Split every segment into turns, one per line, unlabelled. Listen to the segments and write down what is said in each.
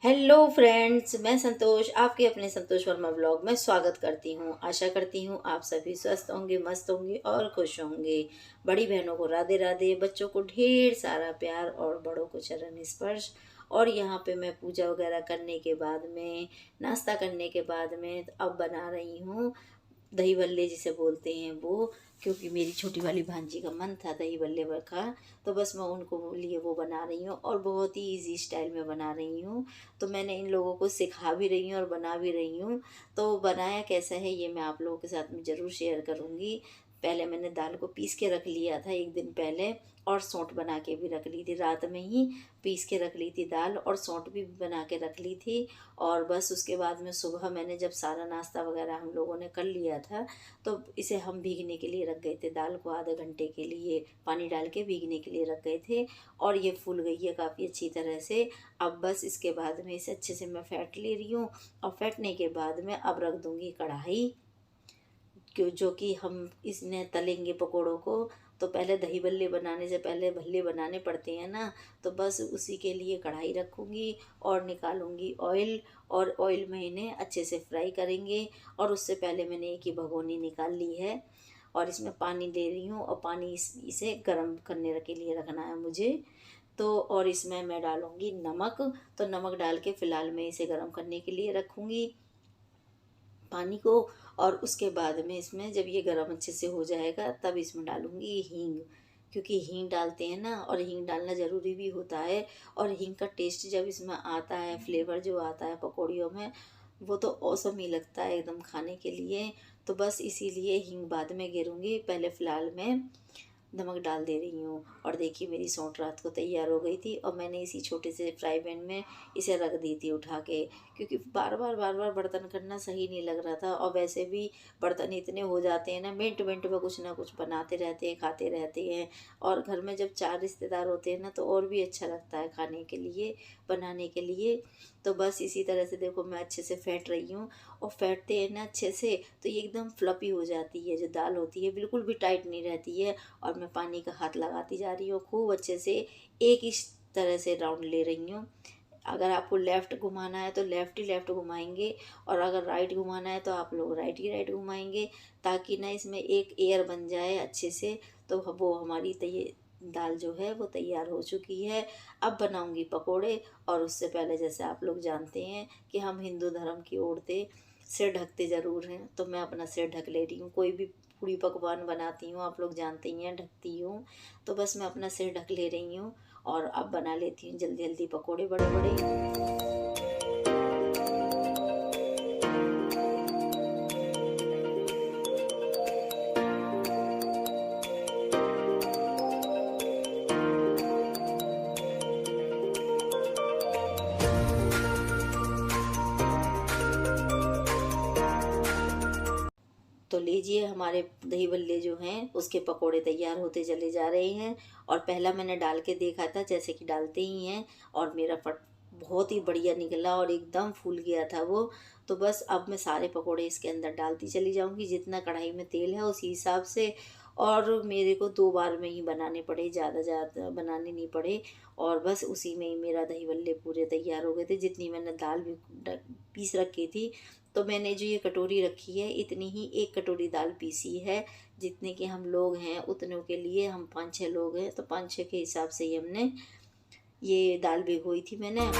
Hello friends, मैं संतोष आपके अपने संतोष वर्मा ब्लॉग में स्वागत करती हूँ। आशा करती हूँ आप सभी स्वस्थ होंगे, मस्त होंगे और खुश होंगे। बड़ी बहनों को राधे राधे, बच्चों को ढेर सारा प्यार और बड़ों को चरण स्पर्श। और यहाँ पे मैं पूजा वगैरह करने के बाद में, नाश्ता करने के बाद में अब बना रही हूँ दही बल्ले जिसे बोलते हैं वो। क्योंकि मेरी छोटी वाली भांजी का मन था दही बल्ले का, तो बस मैं उनको लिए वो बना रही हूँ और बहुत ही इजी स्टाइल में बना रही हूँ। तो मैंने इन लोगों को सिखा भी रही हूँ और बना भी रही हूँ। तो बनाया कैसा है ये मैं आप लोगों के साथ में ज़रूर शेयर करूँगी। पहले मैंने दाल को पीस के रख लिया था एक दिन पहले, और सौंठ बना के भी रख ली थी, रात में ही पीस के रख ली थी दाल और सौंठ भी बना के रख ली थी। और बस उसके बाद में सुबह मैंने जब सारा नाश्ता वगैरह हम लोगों ने कर लिया था, तो इसे हम भीगने के लिए रख गए थे। दाल को आधे घंटे के लिए पानी डाल के भीगने के लिए रख गए थे और ये फूल गई है काफ़ी अच्छी तरह से। अब बस इसके बाद में इसे अच्छे से मैं फेंट ले रही हूँ और फेंटने के बाद में अब रख दूँगी कढ़ाई, क्यों जो कि हम इसमें तलेंगे पकोड़ों को। तो पहले दही बल्ले बनाने से पहले भल्ले बनाने पड़ते हैं ना, तो बस उसी के लिए कढ़ाई रखूँगी और निकालूँगी ऑयल, और ऑयल में इन्हें अच्छे से फ्राई करेंगे। और उससे पहले मैंने एक ही भगोनी निकाल ली है और इसमें पानी दे रही हूँ, और पानी इसे गर्म करने के लिए रखना है मुझे। तो और इसमें मैं डालूँगी नमक। तो नमक डाल के फ़िलहाल मैं इसे गर्म करने के लिए रखूँगी पानी को। और उसके बाद में इसमें जब ये गर्म अच्छे से हो जाएगा तब इसमें डालूँगी हींग, क्योंकि हींग डालते हैं ना, और हींग डालना ज़रूरी भी होता है। और हींग का टेस्ट जब इसमें आता है, फ्लेवर जो आता है पकौड़ियों में, वो तो औसम ही लगता है एकदम खाने के लिए। तो बस इसीलिए हींग बाद में गिरूँगी, पहले फ़िलहाल मैं नमक डाल दे रही हूँ। और देखिए मेरी सौंठ रात को तैयार हो गई थी और मैंने इसी छोटे से फ्राई पैन में इसे रख दी थी उठा के, क्योंकि बार बार बर्तन करना सही नहीं लग रहा था। और वैसे भी बर्तन इतने हो जाते हैं ना, मिनट मिनट में कुछ ना कुछ बनाते रहते हैं, खाते रहते हैं। और घर में जब 4 रिश्तेदार होते हैं ना, तो और भी अच्छा लगता है खाने के लिए, बनाने के लिए। तो बस इसी तरह से देखो मैं अच्छे से फेंट रही हूँ। और फेंटते हैं ना अच्छे से तो ये एकदम फ्लपी हो जाती है, जो दाल होती है बिल्कुल भी टाइट नहीं रहती है। और मैं पानी का हाथ लगाती जा रही हूँ खूब अच्छे से, एक इस तरह से राउंड ले रही हूँ। अगर आपको लेफ़्ट घुमाना है तो लेफ़्ट ही लेफ़्ट घुमाएंगे, और अगर राइट घुमाना है तो आप लोग राइट ही राइट घुमाएंगे, ताकि ना इसमें एक एयर बन जाए अच्छे से। तो वो हमारी दाल जो है वो तैयार हो चुकी है। अब बनाऊंगी पकोड़े। और उससे पहले जैसे आप लोग जानते हैं कि हम हिंदू धर्म की औरतें सिर ढकते ज़रूर हैं, तो मैं अपना सिर ढक ले रही हूँ। कोई भी पूड़ी पकवान बनाती हूँ आप लोग जानते ही हैं, ढकती हूँ। तो बस मैं अपना सिर ढक ले रही हूँ और अब बना लेती हूँ जल्दी जल्दी पकोड़े बड़े बड़े। तो लीजिए हमारे दही बल्ले जो हैं उसके पकोड़े तैयार होते चले जा रहे हैं। और पहला मैंने डाल के देखा था जैसे कि डालते ही हैं, और मेरा फट बहुत ही बढ़िया निकला और एकदम फूल गया था वो। तो बस अब मैं सारे पकोड़े इसके अंदर डालती चली जाऊंगी, जितना कढ़ाई में तेल है उसी हिसाब से। और मेरे को 2 बार में ही बनाने पड़े, ज़्यादा ज़्यादा बनाने नहीं पड़े। और बस उसी में ही मेरा दही बल्ले पूरे तैयार हो गए थे। जितनी मैंने दाल भी पीस रखी थी, तो मैंने जो ये कटोरी रखी है इतनी ही एक कटोरी दाल पीसी है। जितने के हम लोग हैं उतनों के लिए, हम 5-6 लोग हैं तो 5-6 के हिसाब से ही हमने ये दाल भिगोई थी मैंने।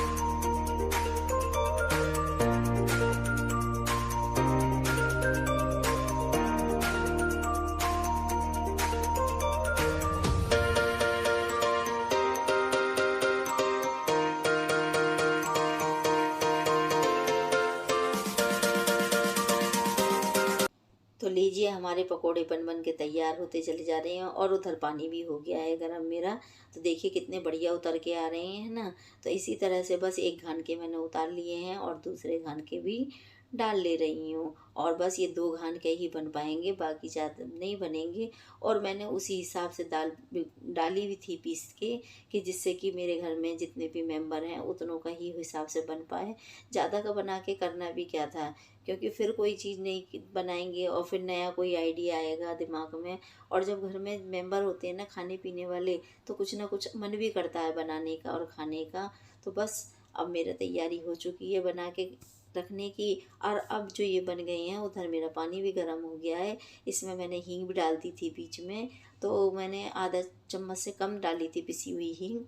तो लीजिए हमारे पकोड़े बन बन के तैयार होते चले जा रहे हैं, और उधर पानी भी हो गया है गरम मेरा। तो देखिए कितने बढ़िया उतर के आ रहे हैं ना। तो इसी तरह से बस एक घान के मैंने उतार लिए हैं और दूसरे घान के भी डाल ले रही हूँ। और बस ये 2 घान के ही बन पाएंगे, बाकी ज़्यादा नहीं बनेंगे। और मैंने उसी हिसाब से दाल डाली भी थी पीस के, कि जिससे कि मेरे घर में जितने भी मेंबर हैं उतनों का ही हिसाब से बन पाए। ज़्यादा का बना के करना भी क्या था, क्योंकि फिर कोई चीज़ नहीं बनाएंगे और फिर नया कोई आइडिया आएगा दिमाग में। और जब घर में मेंबर होते हैं ना खाने पीने वाले, तो कुछ ना कुछ मन भी करता है बनाने का और खाने का। तो बस अब मेरा तैयारी हो चुकी है बना के रखने की। और अब जो ये बन गए हैं, उधर मेरा पानी भी गर्म हो गया है। इसमें मैंने हींग भी डाल दी थी बीच में, तो मैंने आधा चम्मच से कम डाली थी पिसी हुई हींग।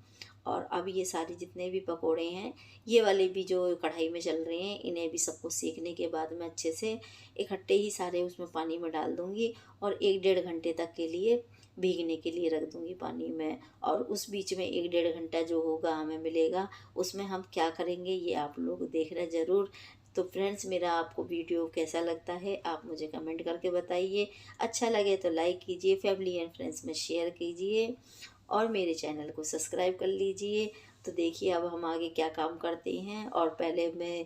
और अब ये सारे जितने भी पकोड़े हैं, ये वाले भी जो कढ़ाई में चल रहे हैं, इन्हें भी सबको सेकने के बाद मैं अच्छे से इकट्ठे ही सारे उसमें पानी में डाल दूँगी और 1-1.5 घंटे तक के लिए भीगने के लिए रख दूँगी पानी में। और उस बीच में 1-1.5 घंटा जो होगा हमें मिलेगा, उसमें हम क्या करेंगे ये आप लोग देखना ज़रूर। तो फ्रेंड्स, मेरा आपको वीडियो कैसा लगता है आप मुझे कमेंट करके बताइए। अच्छा लगे तो लाइक कीजिए, फैमिली एंड फ्रेंड्स में शेयर कीजिए और मेरे चैनल को सब्सक्राइब कर लीजिए। तो देखिए अब हम आगे क्या काम करते हैं। और पहले मैं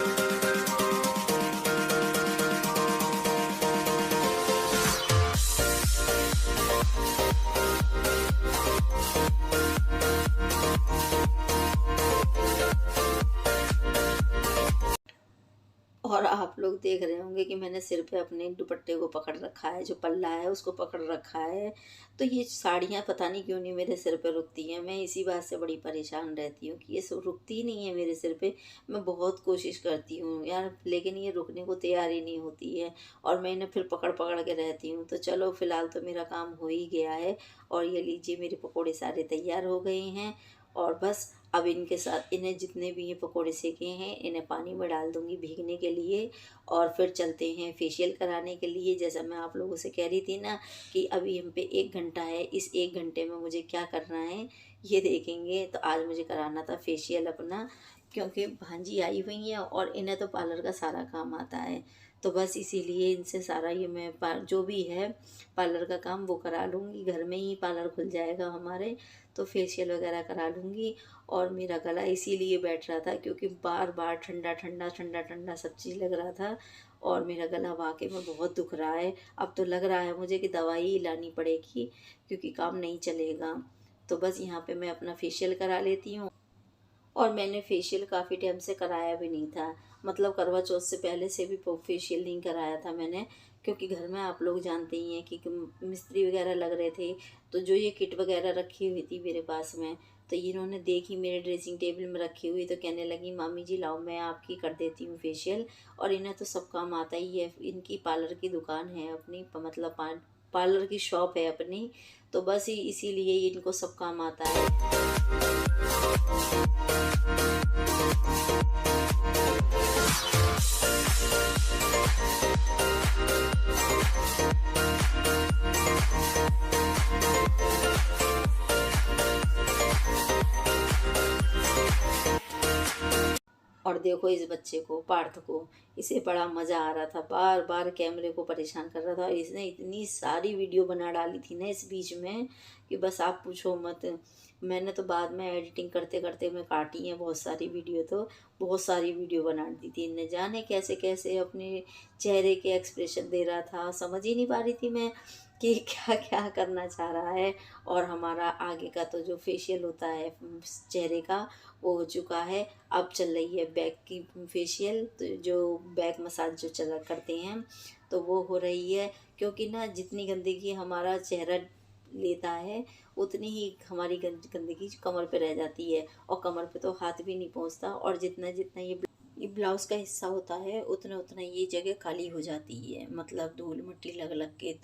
और आप लोग देख रहे होंगे कि मैंने सिर पे अपने दुपट्टे को पकड़ रखा है, जो पल्ला है उसको पकड़ रखा है। तो ये साड़ियाँ पता नहीं क्यों नहीं मेरे सिर पे रुकती हैं। मैं इसी बात से बड़ी परेशान रहती हूँ कि ये सब रुकती ही नहीं है मेरे सिर पे। मैं बहुत कोशिश करती हूँ यार, लेकिन ये रुकने को तैयार ही नहीं होती है और मैं इन्हें फिर पकड़ पकड़ के रहती हूँ। तो चलो फ़िलहाल तो मेरा काम हो ही गया है। और ये लीजिए मेरे पकौड़े सारे तैयार हो गए हैं। और बस अब इनके साथ इन्हें जितने भी ये पकोड़े सेके हैं, इन्हें पानी में डाल दूँगी भीगने के लिए। और फिर चलते हैं फेशियल कराने के लिए। जैसा मैं आप लोगों से कह रही थी ना कि अभी हम पे 1 घंटा है, इस 1 घंटे में मुझे क्या करना है ये देखेंगे। तो आज मुझे कराना था फेशियल अपना, क्योंकि भांजी आई हुई हैं और इन्हें तो पार्लर का सारा काम आता है। तो बस इसीलिए इनसे सारा ये मैं जो भी है पार्लर का काम वो करा लूँगी। घर में ही पार्लर खुल जाएगा हमारे, तो फेशियल वगैरह करा लूँगी। और मेरा गला इसीलिए बैठ रहा था क्योंकि बार बार ठंडा ठंडा ठंडा ठंडा सब चीज़ लग रहा था। और मेरा गला वाकई में बहुत दुख रहा है। अब तो लग रहा है मुझे कि दवाई ही लानी पड़ेगी क्योंकि काम नहीं चलेगा। तो बस यहाँ पे मैं अपना फेशियल करा लेती हूँ। और मैंने फेशियल काफ़ी टाइम से कराया भी नहीं था, मतलब करवा चौथ से पहले से भी फेशियल नहीं कराया था मैंने। क्योंकि घर में आप लोग जानते ही हैं कि मिस्त्री वगैरह लग रहे थे, तो जो ये किट वगैरह रखी हुई थी मेरे पास में, तो इन्होंने देखी मेरे ड्रेसिंग टेबल में रखी हुई, तो कहने लगी मामी जी लाओ मैं आपकी कर देती हूँ फेशियल। और इन्हें तो सब काम आता ही है, इनकी पार्लर की दुकान है अपनी, मतलब पार्लर की शॉप है अपनी। तो बस इसीलिए इनको सब काम आता है। और देखो इस बच्चे को, पार्थ को, इसे बड़ा मज़ा आ रहा था, बार बार कैमरे को परेशान कर रहा था। और इसने इतनी सारी वीडियो बना डाली थी ना इस बीच में कि बस आप पूछो मत। मैंने तो बाद में एडिटिंग करते करते मैं काटी है बहुत सारी वीडियो, तो बहुत सारी वीडियो बना दी थी। न जाने कैसे कैसे अपने चेहरे के एक्सप्रेशन दे रहा था, समझ ही नहीं पा रही थी मैं कि क्या क्या करना चाह रहा है। और हमारा आगे का तो जो फेशियल होता है चेहरे का वो हो चुका है। अब चल रही है बैक की फेशियल, तो जो बैक मसाज जो चला करते हैं तो वो हो रही है। क्योंकि ना जितनी गंदगी हमारा चेहरा लेता है उतनी ही हमारी गंदगी कमर पे रह जाती है, और कमर पे तो हाथ भी नहीं पहुंचता। और जितना जितना ये ब्लाउज़ का हिस्सा होता है उतना उतना ये जगह खाली हो जाती है, मतलब धूल मिट्टी लग लग के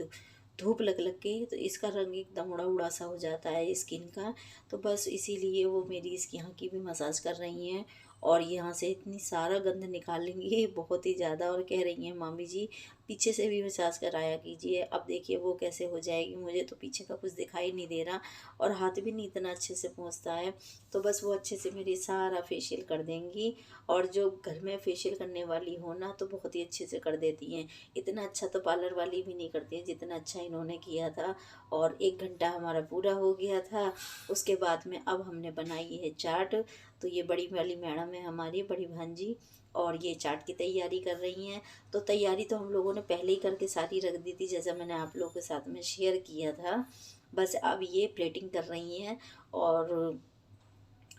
धूप लग लग के, तो इसका रंग एकदम उड़ा उड़ा सा हो जाता है स्किन का। तो बस इसीलिए वो मेरी इसकी यहाँ की भी मसाज कर रही हैं और यहाँ से इतनी सारा गंद निकालेंगी बहुत ही ज़्यादा। और कह रही हैं मामी जी पीछे से भी मसाज कराया कीजिए। अब देखिए वो कैसे हो जाएगी, मुझे तो पीछे का कुछ दिखाई नहीं दे रहा और हाथ भी नहीं इतना अच्छे से पहुँचता है। तो बस वो अच्छे से मेरी सारा फेशियल कर देंगी। और जो घर में फेशियल करने वाली हो ना तो बहुत ही अच्छे से कर देती हैं। इतना अच्छा तो पार्लर वाली भी नहीं करती हैं जितना अच्छा इन्होंने किया था। और 1 घंटा हमारा पूरा हो गया था। उसके बाद में अब हमने बनाई है चाट। तो ये बड़ी वाली मैडम है हमारी, बड़ी भांजी, और ये चाट की तैयारी कर रही हैं। तो तैयारी तो हम लोगों ने पहले ही करके सारी रख दी थी, जैसा मैंने आप लोगों के साथ में शेयर किया था। बस अब ये प्लेटिंग कर रही हैं और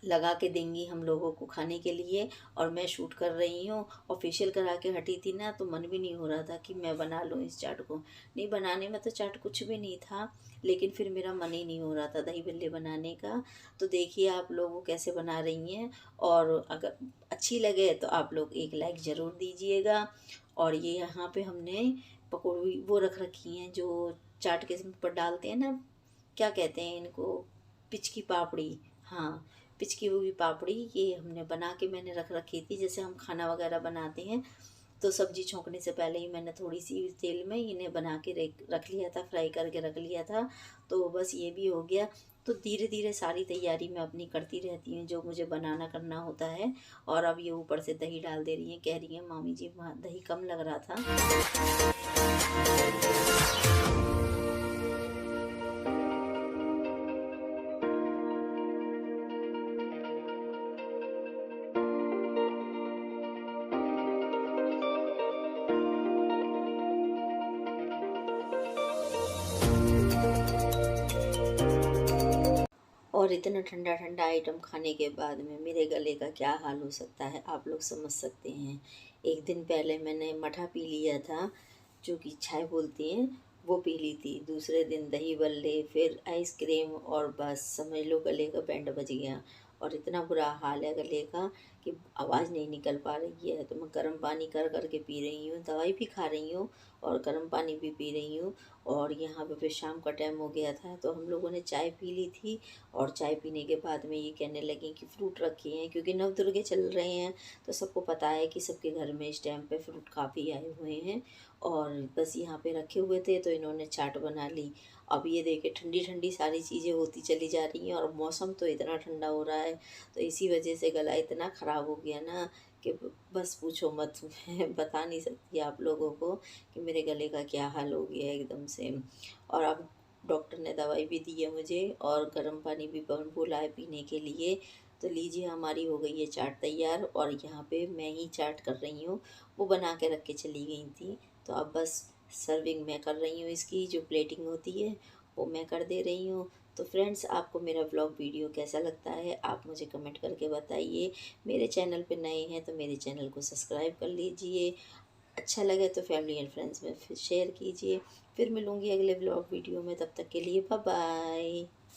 लगा के देंगी हम लोगों को खाने के लिए, और मैं शूट कर रही हूँ। और फेशियल करा के हटी थी ना, तो मन भी नहीं हो रहा था कि मैं बना लूँ इस चाट को। नहीं, बनाने में तो चाट कुछ भी नहीं था, लेकिन फिर मेरा मन ही नहीं हो रहा था दही बल्ले बनाने का। तो देखिए आप लोग वो कैसे बना रही हैं, और अगर अच्छी लगे तो आप लोग एक लाइक ज़रूर दीजिएगा। और ये यहाँ पे हमने पकौड़ी वो रख रखी हैं जो चाट के ऊपर डालते हैं ना, क्या कहते हैं इनको, पिचकी पापड़ी। हाँ, पिचकी हुई पापड़ी ये हमने बना के मैंने रख रखी थी। जैसे हम खाना वगैरह बनाते हैं तो सब्जी छोंकने से पहले ही मैंने थोड़ी सी तेल में इन्हें बना के रख लिया था, फ्राई करके रख लिया था। तो बस ये भी हो गया। तो धीरे धीरे सारी तैयारी मैं अपनी करती रहती हूँ जो मुझे बनाना करना होता है। और अब ये ऊपर से दही डाल दे रही हैं, कह रही हैं मामी जी वहाँ दही कम लग रहा था। और इतना ठंडा ठंडा आइटम खाने के बाद में मेरे गले का क्या हाल हो सकता है आप लोग समझ सकते हैं। एक दिन पहले मैंने मठा पी लिया था, जो कि चाय बोलती हैं, वो पी ली थी। दूसरे दिन दही बल्ले, फिर आइसक्रीम, और बस समझ लो गले का बैंड बज गया। और इतना बुरा हाल है गले का कि आवाज़ नहीं निकल पा रही है। तो मैं गर्म पानी कर कर के पी रही हूँ, दवाई भी खा रही हूँ और गर्म पानी भी पी रही हूँ। और यहाँ पे फिर शाम का टाइम हो गया था, तो हम लोगों ने चाय पी ली थी। और चाय पीने के बाद में ये कहने लगी कि फ्रूट रखे हैं, क्योंकि नवदुर्गे चल रहे हैं। तो सबको पता है कि सबके घर में इस टाइम पे फ्रूट काफ़ी आए हुए हैं। और बस यहाँ पे रखे हुए थे तो इन्होंने चाट बना ली। अब ये देखे ठंडी ठंडी सारी चीज़ें होती चली जा रही हैं, और मौसम तो इतना ठंडा हो रहा है। तो इसी वजह से गला इतना ख़राब हो गया ना कि बस पूछो मत। मैं बता नहीं सकती आप लोगों को कि मेरे गले का क्या हाल हो गया है एकदम से। और अब डॉक्टर ने दवाई भी दी है मुझे, और गर्म पानी भी बोला है पीने के लिए। तो लीजिए हमारी हो गई है चाट तैयार, और यहाँ पे मैं ही चाट कर रही हूँ, वो बना के रख के चली गई थी। तो अब बस सर्विंग मैं कर रही हूँ, इसकी जो प्लेटिंग होती है वो मैं कर दे रही हूँ। तो फ्रेंड्स, आपको मेरा व्लॉग वीडियो कैसा लगता है आप मुझे कमेंट करके बताइए। मेरे चैनल पे नए हैं तो मेरे चैनल को सब्सक्राइब कर लीजिए। अच्छा लगे तो फैमिली एंड फ्रेंड्स में फिर शेयर कीजिए। फिर मिलूँगी अगले व्लॉग वीडियो में, तब तक के लिए बाय बाय।